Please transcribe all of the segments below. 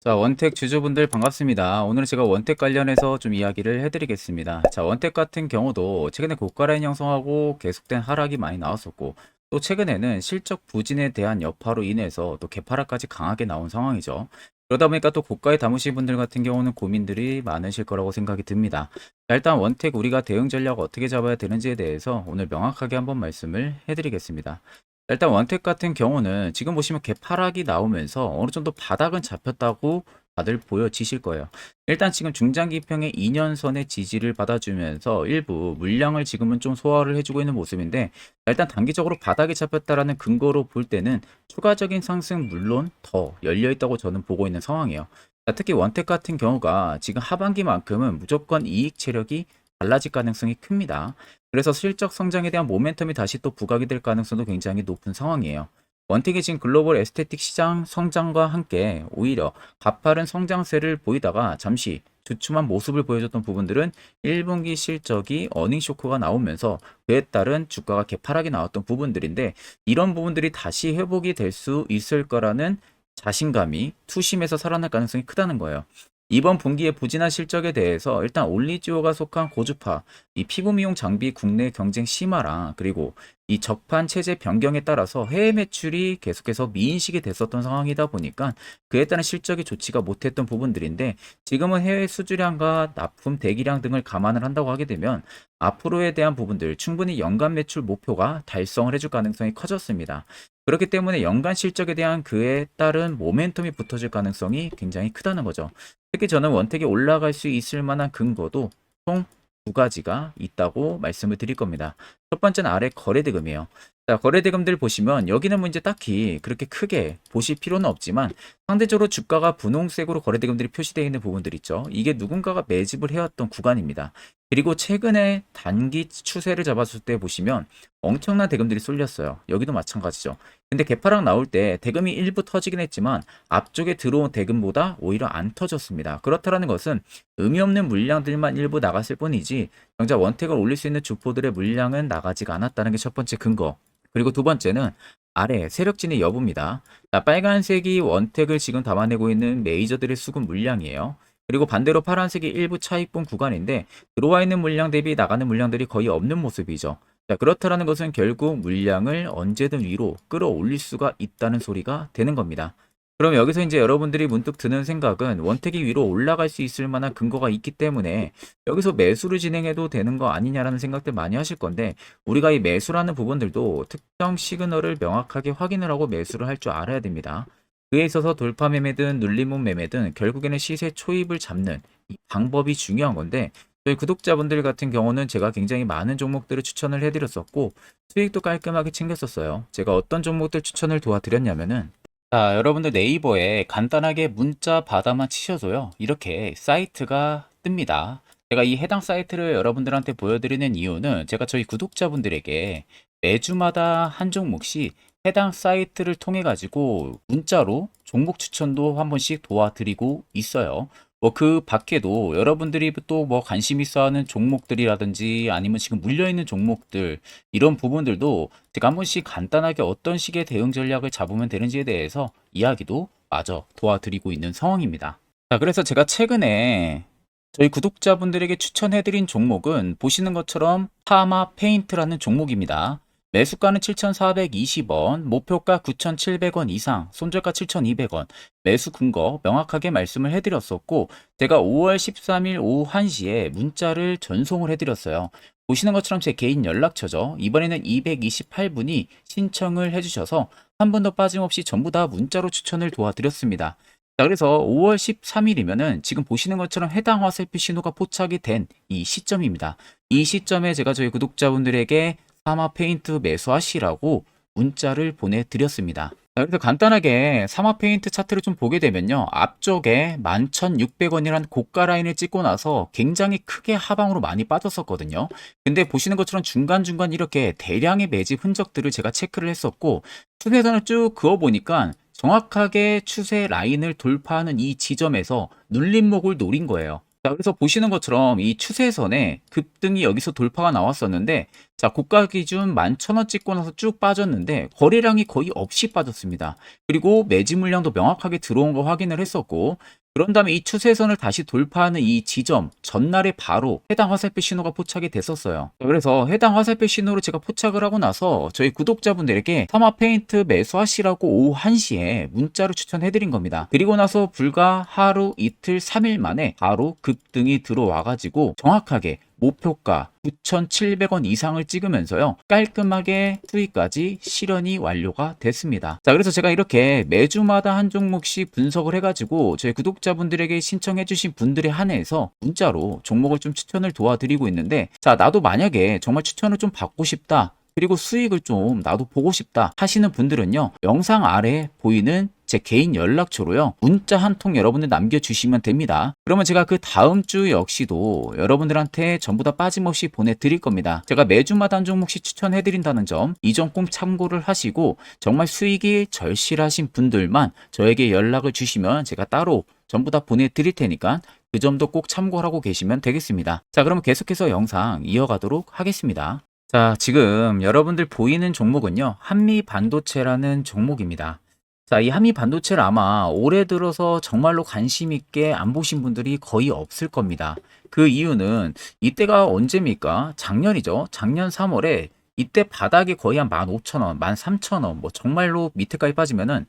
자, 원택 주주분들 반갑습니다. 오늘은 제가 원택 관련해서 좀 이야기를 해드리겠습니다. 자, 원택 같은 경우도 최근에 고가 라인 형성하고 계속된 하락이 많이 나왔었고, 또 최근에는 실적 부진에 대한 여파로 인해서 또 개파락까지 강하게 나온 상황이죠. 그러다 보니까 또 고가에 담으신 분들 같은 경우는 고민들이 많으실 거라고 생각이 듭니다. 자, 일단 원택 우리가 대응 전략 어떻게 잡아야 되는지에 대해서 오늘 명확하게 한번 말씀을 해드리겠습니다. 일단 원택 같은 경우는 지금 보시면 개파락이 나오면서 어느 정도 바닥은 잡혔다고 다들 보여지실 거예요. 일단 지금 중장기평의 2년선의 지지를 받아주면서 일부 물량을 지금은 좀 소화를 해주고 있는 모습인데, 일단 단기적으로 바닥이 잡혔다라는 근거로 볼 때는 추가적인 상승 물론 더 열려 있다고 저는 보고 있는 상황이에요. 자, 특히 원택 같은 경우가 지금 하반기만큼은 무조건 이익 체력이 달라질 가능성이 큽니다. 그래서 실적 성장에 대한 모멘텀이 다시 또 부각이 될 가능성도 굉장히 높은 상황이에요. 원택이 지금 글로벌 에스테틱 시장 성장과 함께 오히려 가파른 성장세를 보이다가 잠시 주춤한 모습을 보여줬던 부분들은 1분기 실적이 어닝 쇼크가 나오면서 그에 따른 주가가 개파락이 나왔던 부분들인데, 이런 부분들이 다시 회복이 될 수 있을 거라는 자신감이 투심에서 살아날 가능성이 크다는 거예요. 이번 분기의 부진한 실적에 대해서 일단 올리지오가 속한 고주파, 이 피부 미용 장비 국내 경쟁 심화랑 그리고 이 적판 체제 변경에 따라서 해외 매출이 계속해서 미인식이 됐었던 상황이다 보니까 그에 따른 실적이 좋지가 못했던 부분들인데, 지금은 해외 수주량과 납품 대기량 등을 감안을 한다고 하게 되면 앞으로에 대한 부분들 충분히 연간 매출 목표가 달성을 해줄 가능성이 커졌습니다. 그렇기 때문에 연간 실적에 대한 그에 따른 모멘텀이 붙어질 가능성이 굉장히 크다는 거죠. 특히 저는 원택이 올라갈 수 있을 만한 근거도 총 두 가지가 있다고 말씀을 드릴 겁니다. 첫 번째는 아래 거래대금이에요. 자, 거래대금들 보시면 여기는 뭐 이제 딱히 그렇게 크게 보실 필요는 없지만, 상대적으로 주가가 분홍색으로 거래대금들이 표시되어 있는 부분들 있죠. 이게 누군가가 매집을 해왔던 구간입니다. 그리고 최근에 단기 추세를 잡았을 때 보시면 엄청난 대금들이 쏠렸어요. 여기도 마찬가지죠. 근데 개파락 나올 때 대금이 일부 터지긴 했지만 앞쪽에 들어온 대금보다 오히려 안 터졌습니다. 그렇다는 것은 의미 없는 물량들만 일부 나갔을 뿐이지 정작 원택을 올릴 수 있는 주포들의 물량은 나가지가 않았다는 게 첫 번째 근거. 그리고 두 번째는 아래 세력진의 여부입니다. 자, 빨간색이 원택을 지금 담아내고 있는 메이저들의 수급 물량이에요. 그리고 반대로 파란색이 일부 차익분 구간인데 들어와 있는 물량 대비 나가는 물량들이 거의 없는 모습이죠. 자, 그렇다는 것은 결국 물량을 언제든 위로 끌어올릴 수가 있다는 소리가 되는 겁니다. 그럼 여기서 이제 여러분들이 문득 드는 생각은 원택이 위로 올라갈 수 있을 만한 근거가 있기 때문에 여기서 매수를 진행해도 되는 거 아니냐라는 생각들 많이 하실 건데, 우리가 이 매수라는 부분들도 특정 시그널을 명확하게 확인을 하고 매수를 할 줄 알아야 됩니다. 그에 있어서 돌파 매매든 눌림목 매매든 결국에는 시세 초입을 잡는 이 방법이 중요한 건데, 저희 구독자분들 같은 경우는 제가 굉장히 많은 종목들을 추천을 해드렸었고 수익도 깔끔하게 챙겼었어요. 제가 어떤 종목들 추천을 도와드렸냐면은, 자, 여러분들 네이버에 간단하게 문자 바다만 치셔도요, 이렇게 사이트가 뜹니다. 제가 이 해당 사이트를 여러분들한테 보여드리는 이유는 제가 저희 구독자분들에게 매주마다 한 종목씩 해당 사이트를 통해 가지고 문자로 종목 추천도 한 번씩 도와드리고 있어요. 뭐 그 밖에도 여러분들이 또 뭐 관심 있어 하는 종목들이라든지 아니면 지금 물려 있는 종목들, 이런 부분들도 제가 한 번씩 간단하게 어떤 식의 대응 전략을 잡으면 되는지에 대해서 이야기도 마저 도와드리고 있는 상황입니다. 자, 그래서 제가 최근에 저희 구독자분들에게 추천해드린 종목은 보시는 것처럼 파마 페인트라는 종목입니다. 매수가는 7,420원, 목표가 9,700원 이상, 손절가 7,200원, 매수 근거 명확하게 말씀을 해드렸었고, 제가 5월 13일 오후 1시에 문자를 전송을 해드렸어요. 보시는 것처럼 제 개인 연락처죠. 이번에는 228분이 신청을 해주셔서 한 분도 빠짐없이 전부 다 문자로 추천을 도와드렸습니다. 자, 그래서 5월 13일이면은 지금 보시는 것처럼 해당 화살표 신호가 포착이 된 이 시점입니다. 이 시점에 제가 저희 구독자분들에게 사마 페인트 매수하시라고 문자를 보내드렸습니다. 자, 그래서 간단하게 사마 페인트 차트를 좀 보게 되면요, 앞쪽에 11,600원이라는 고가 라인을 찍고 나서 굉장히 크게 하방으로 많이 빠졌었거든요. 근데 보시는 것처럼 중간중간 이렇게 대량의 매집 흔적들을 제가 체크를 했었고, 추세선을 쭉 그어보니까 정확하게 추세 라인을 돌파하는 이 지점에서 눌림목을 노린 거예요. 자, 그래서 보시는 것처럼 이 추세선에 급등이 여기서 돌파가 나왔었는데, 자, 고가 기준 11,000원 찍고 나서 쭉 빠졌는데, 거래량이 거의 없이 빠졌습니다. 그리고 매집 물량도 명확하게 들어온 거 확인을 했었고, 그런 다음에 이 추세선을 다시 돌파하는 이 지점, 전날에 바로 해당 화살표 신호가 포착이 됐었어요. 자, 그래서 해당 화살표 신호를 제가 포착을 하고 나서 저희 구독자분들에게 타마 페인트 매수하시라고 오후 1시에 문자로 추천해드린 겁니다. 그리고 나서 불과 하루, 이틀, 3일 만에 바로 급등이 들어와가지고 정확하게 목표가 9,700원 이상을 찍으면서요, 깔끔하게 수익까지 실현이 완료가 됐습니다. 자, 그래서 제가 이렇게 매주마다 한 종목씩 분석을 해가지고 저희 구독자분들에게 신청해주신 분들에 한해서 문자로 종목을 좀 추천을 도와드리고 있는데, 자, 나도 만약에 정말 추천을 좀 받고 싶다, 그리고 수익을 좀 나도 보고 싶다 하시는 분들은요, 영상 아래 보이는 제 개인 연락처로요, 문자 한 통 여러분들 남겨주시면 됩니다. 그러면 제가 그 다음 주 역시도 여러분들한테 전부 다 빠짐없이 보내드릴 겁니다. 제가 매주마다 한 종목씩 추천해드린다는 점, 이 점 꼭 참고를 하시고, 정말 수익이 절실하신 분들만 저에게 연락을 주시면 제가 따로 전부 다 보내드릴 테니까 그 점도 꼭 참고하고 계시면 되겠습니다. 자, 그러면 계속해서 영상 이어가도록 하겠습니다. 자, 지금 여러분들 보이는 종목은요, 한미반도체라는 종목입니다. 자, 이 한미반도체를 아마 올해 들어서 정말로 관심 있게 안 보신 분들이 거의 없을 겁니다. 그 이유는 이때가 언제입니까? 작년이죠. 작년 3월에 이때 바닥이 거의 한 15,000원, 13,000원, 뭐 정말로 밑에까지 빠지면은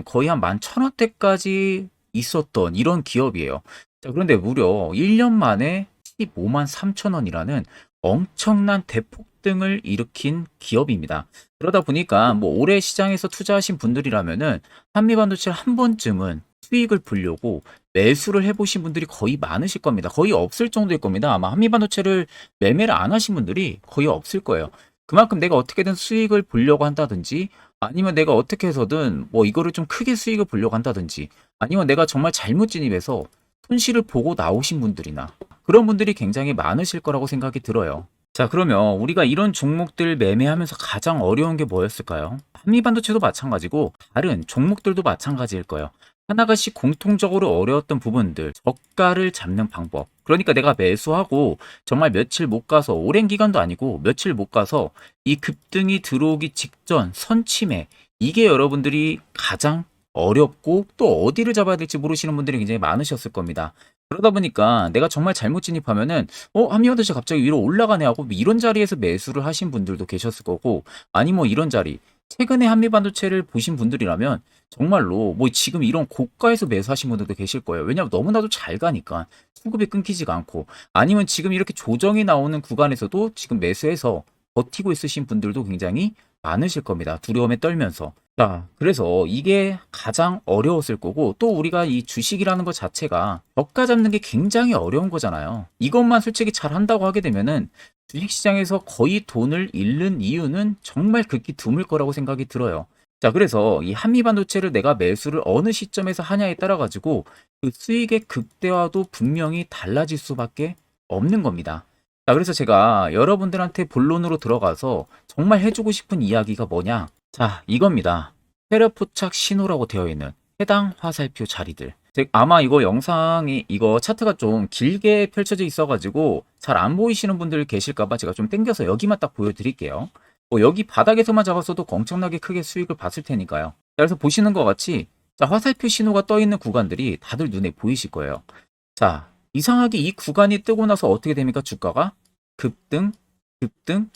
거의 한 11,000원대까지 있었던 이런 기업이에요. 자, 그런데 무려 1년 만에 15만 3천원이라는 엄청난 대폭등을 일으킨 기업입니다. 그러다 보니까 뭐 올해 시장에서 투자하신 분들이라면은 한미반도체를 한 번쯤은 수익을 보려고 매수를 해보신 분들이 거의 많으실 겁니다. 거의 없을 정도일 겁니다. 아마 한미반도체를 매매를 안 하신 분들이 거의 없을 거예요. 그만큼 내가 어떻게든 수익을 보려고 한다든지, 아니면 내가 어떻게 해서든 뭐 이거를 좀 크게 수익을 보려고 한다든지, 아니면 내가 정말 잘못 진입해서 손실을 보고 나오신 분들이나 그런 분들이 굉장히 많으실 거라고 생각이 들어요. 자, 그러면 우리가 이런 종목들 매매하면서 가장 어려운 게 뭐였을까요? 한미반도체도 마찬가지고 다른 종목들도 마찬가지일 거예요. 하나같이 공통적으로 어려웠던 부분들, 저가를 잡는 방법. 그러니까 내가 매수하고 정말 며칠 못 가서, 오랜 기간도 아니고 며칠 못 가서 이 급등이 들어오기 직전 선침해, 이게 여러분들이 가장 어렵고 또 어디를 잡아야 될지 모르시는 분들이 굉장히 많으셨을 겁니다. 그러다 보니까 내가 정말 잘못 진입하면은 한미반도체 갑자기 위로 올라가네 하고 뭐 이런 자리에서 매수를 하신 분들도 계셨을 거고, 아니 뭐 이런 자리, 최근에 한미반도체를 보신 분들이라면 정말로 뭐 지금 이런 고가에서 매수하신 분들도 계실 거예요. 왜냐하면 너무나도 잘 가니까 수급이 끊기지가 않고, 아니면 지금 이렇게 조정이 나오는 구간에서도 지금 매수해서 버티고 있으신 분들도 굉장히 많으실 겁니다. 두려움에 떨면서. 자, 그래서 이게 가장 어려웠을 거고, 또 우리가 이 주식이라는 것 자체가 저가 잡는 게 굉장히 어려운 거잖아요. 이것만 솔직히 잘 한다고 하게 되면은 주식시장에서 거의 돈을 잃는 이유는 정말 극히 드물 거라고 생각이 들어요. 자, 그래서 이 한미반도체를 내가 매수를 어느 시점에서 하냐에 따라 가지고 그 수익의 극대화도 분명히 달라질 수밖에 없는 겁니다. 자, 그래서 제가 여러분들한테 본론으로 들어가서 정말 해주고 싶은 이야기가 뭐냐? 자, 이겁니다. 세력 포착 신호라고 되어 있는 해당 화살표 자리들. 아마 이거 영상이, 이거 차트가 좀 길게 펼쳐져 있어가지고 잘 안 보이시는 분들 계실까봐 제가 좀 당겨서 여기만 딱 보여드릴게요. 뭐 여기 바닥에서만 잡았어도 엄청나게 크게 수익을 봤을 테니까요. 자, 그래서 보시는 것 같이, 자, 화살표 신호가 떠 있는 구간들이 다들 눈에 보이실 거예요. 자, 이상하게 이 구간이 뜨고 나서 어떻게 됩니까? 주가가 급등, 급등,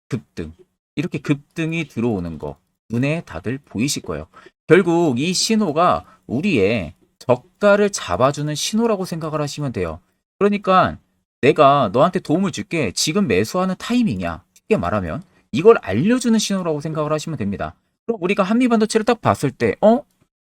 급등. 이렇게 급등이 들어오는 거 눈에 다들 보이실 거예요. 결국 이 신호가 우리의 저가를 잡아주는 신호라고 생각을 하시면 돼요. 그러니까 내가 너한테 도움을 줄게, 지금 매수하는 타이밍이야, 쉽게 말하면 이걸 알려주는 신호라고 생각을 하시면 됩니다. 그럼 우리가 한미반도체를 딱 봤을 때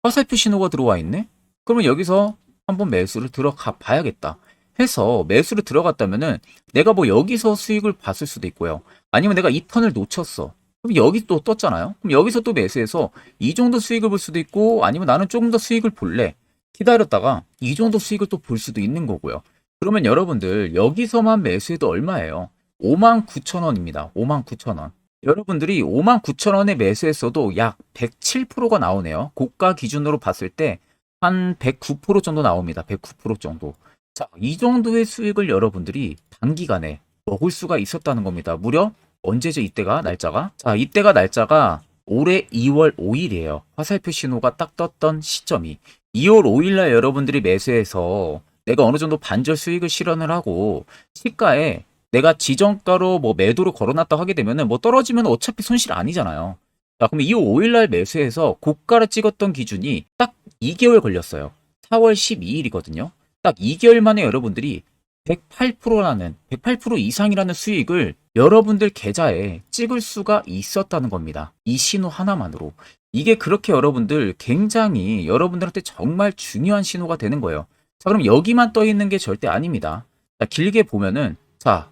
화살표 신호가 들어와 있네? 그러면 여기서 한번 매수를 들어가 봐야겠다 해서 매수를 들어갔다면은 내가 뭐 여기서 수익을 봤을 수도 있고요. 아니면 내가 이 턴을 놓쳤어. 그럼 여기 또 떴잖아요. 그럼 여기서 또 매수해서 이 정도 수익을 볼 수도 있고, 아니면 나는 조금 더 수익을 볼래, 기다렸다가 이 정도 수익을 또 볼 수도 있는 거고요. 그러면 여러분들 여기서만 매수해도 얼마예요? 59,000원입니다. 59,000원. 여러분들이 59,000원에 매수했어도 약 107%가 나오네요. 고가 기준으로 봤을 때 한 109% 정도 나옵니다. 109% 정도. 자, 이 정도의 수익을 여러분들이 단기간에 먹을 수가 있었다는 겁니다. 무려 언제죠? 이때가 날짜가? 자, 이때가 날짜가 올해 2월 5일이에요. 화살표 신호가 딱 떴던 시점이 2월 5일 날 여러분들이 매수해서 내가 어느 정도 반절 수익을 실현을 하고 시가에 내가 지정가로 뭐 매도를 걸어놨다 하게 되면은 뭐 떨어지면 어차피 손실 아니잖아요. 자, 그럼 2월 5일 날 매수해서 고가를 찍었던 기준이 딱 2개월 걸렸어요. 4월 12일이거든요. 딱 2개월 만에 여러분들이 108%라는 108% 이상이라는 수익을 여러분들 계좌에 찍을 수가 있었다는 겁니다. 이 신호 하나만으로. 이게 그렇게 여러분들 굉장히 여러분들한테 정말 중요한 신호가 되는 거예요. 자, 그럼 여기만 떠 있는 게 절대 아닙니다. 자, 길게 보면은 자,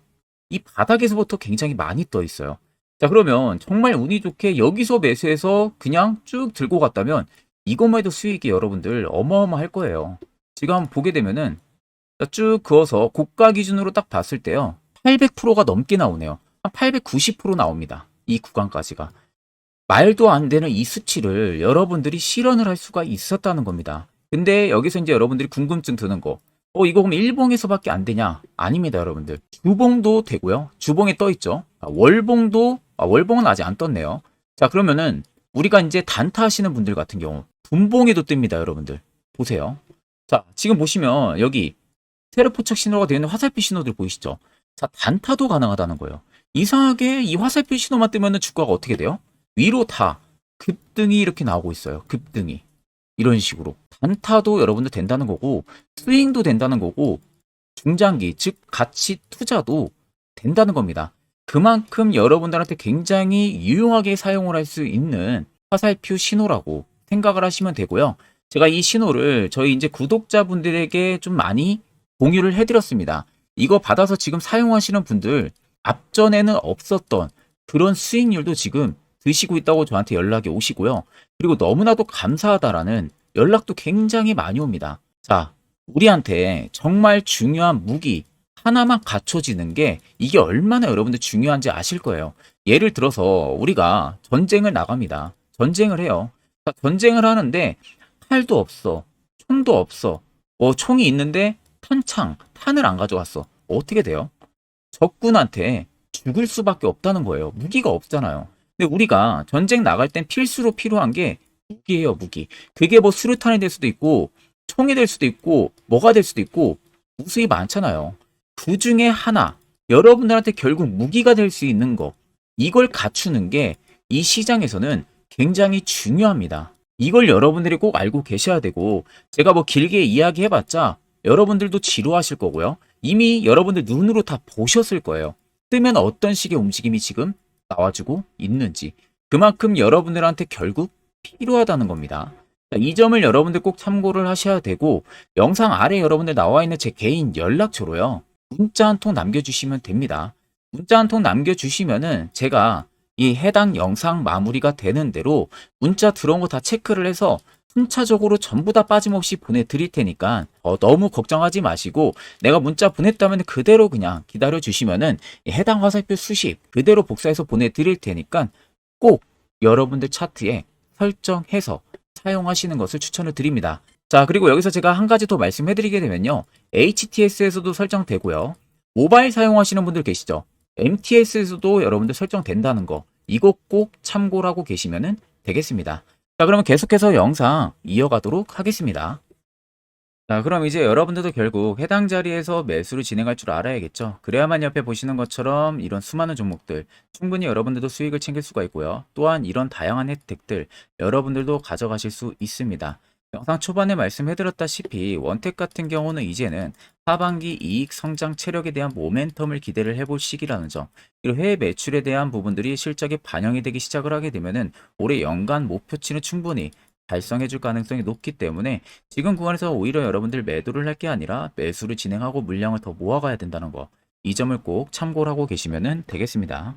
이 바닥에서부터 굉장히 많이 떠 있어요. 자, 그러면 정말 운이 좋게 여기서 매수해서 그냥 쭉 들고 갔다면 이것만 해도 수익이 여러분들 어마어마할 거예요. 지금 한번 보게 되면은 쭉 그어서 고가 기준으로 딱 봤을 때요. 800%가 넘게 나오네요. 한 890% 나옵니다. 이 구간까지가. 말도 안 되는 이 수치를 여러분들이 실현을 할 수가 있었다는 겁니다. 근데 여기서 이제 여러분들이 궁금증 드는 거. 이거 그럼 일봉에서밖에 안 되냐? 아닙니다, 여러분들. 주봉도 되고요. 주봉에 떠 있죠. 월봉도, 월봉은 아직 안 떴네요. 자, 그러면은 우리가 이제 단타 하시는 분들 같은 경우 분봉에도 뜹니다, 여러분들. 보세요. 자, 지금 보시면 여기 세로 포착 신호가 되어 있는 화살표 신호들 보이시죠? 자, 단타도 가능하다는 거예요. 이상하게 이 화살표 신호만 뜨면은 주가가 어떻게 돼요? 위로 다 급등이 이렇게 나오고 있어요. 급등이. 이런 식으로. 단타도 여러분들 된다는 거고, 스윙도 된다는 거고, 중장기, 즉 가치 투자도 된다는 겁니다. 그만큼 여러분들한테 굉장히 유용하게 사용을 할 수 있는 화살표 신호라고 생각을 하시면 되고요. 제가 이 신호를 저희 이제 구독자분들에게 좀 많이 공유를 해드렸습니다. 이거 받아서 지금 사용하시는 분들 앞전에는 없었던 그런 수익률도 지금 드시고 있다고 저한테 연락이 오시고요. 그리고 너무나도 감사하다라는 연락도 굉장히 많이 옵니다. 자, 우리한테 정말 중요한 무기 하나만 갖춰지는 게 이게 얼마나 여러분들 중요한지 아실 거예요. 예를 들어서 우리가 전쟁을 나갑니다. 전쟁을 해요. 자, 전쟁을 하는데 칼도 없어. 총도 없어. 총이 있는데 탄을 안 가져왔어. 어떻게 돼요? 적군한테 죽을 수밖에 없다는 거예요. 무기가 없잖아요. 근데 우리가 전쟁 나갈 땐 필수로 필요한 게 무기예요, 무기. 그게 뭐 수류탄이 될 수도 있고, 총이 될 수도 있고, 뭐가 될 수도 있고, 무수히 많잖아요. 그 중에 하나, 여러분들한테 결국 무기가 될 수 있는 거, 이걸 갖추는 게 이 시장에서는 굉장히 중요합니다. 이걸 여러분들이 꼭 알고 계셔야 되고, 제가 뭐 길게 이야기해봤자 여러분들도 지루하실 거고요. 이미 여러분들 눈으로 다 보셨을 거예요. 뜨면 어떤 식의 움직임이 지금 나와주고 있는지. 그만큼 여러분들한테 결국 필요하다는 겁니다. 이 점을 여러분들 꼭 참고를 하셔야 되고, 영상 아래 여러분들 나와 있는 제 개인 연락처로요. 문자 한 통 남겨주시면 됩니다. 문자 한 통 남겨주시면은 제가 이 해당 영상 마무리가 되는 대로 문자 들어온 거 다 체크를 해서 순차적으로 전부 다 빠짐없이 보내드릴 테니까 너무 걱정하지 마시고, 내가 문자 보냈다면 그대로 그냥 기다려 주시면은 해당 화살표 수십 그대로 복사해서 보내드릴 테니까 꼭 여러분들 차트에 설정해서 사용하시는 것을 추천을 드립니다. 자, 그리고 여기서 제가 한 가지 더 말씀해 드리게 되면요. HTS에서도 설정되고요. 모바일 사용하시는 분들 계시죠? MTS에서도 여러분들 설정된다는 거, 이거 꼭 참고를 하고 계시면 되겠습니다. 자, 그러면 계속해서 영상 이어가도록 하겠습니다. 자, 그럼 이제 여러분들도 결국 해당 자리에서 매수를 진행할 줄 알아야겠죠. 그래야만 옆에 보시는 것처럼 이런 수많은 종목들 충분히 여러분들도 수익을 챙길 수가 있고요. 또한 이런 다양한 혜택들 여러분들도 가져가실 수 있습니다. 영상 초반에 말씀해드렸다시피 원택 같은 경우는 이제는 하반기 이익 성장 체력에 대한 모멘텀을 기대를 해볼 시기라는 점, 그리고 해외 매출에 대한 부분들이 실적에 반영이 되기 시작을 하게 되면은 올해 연간 목표치는 충분히 달성해 줄 가능성이 높기 때문에 지금 구간에서 오히려 여러분들 매도를 할 게 아니라 매수를 진행하고 물량을 더 모아가야 된다는 거, 이 점을 꼭 참고를 하고 계시면 되겠습니다.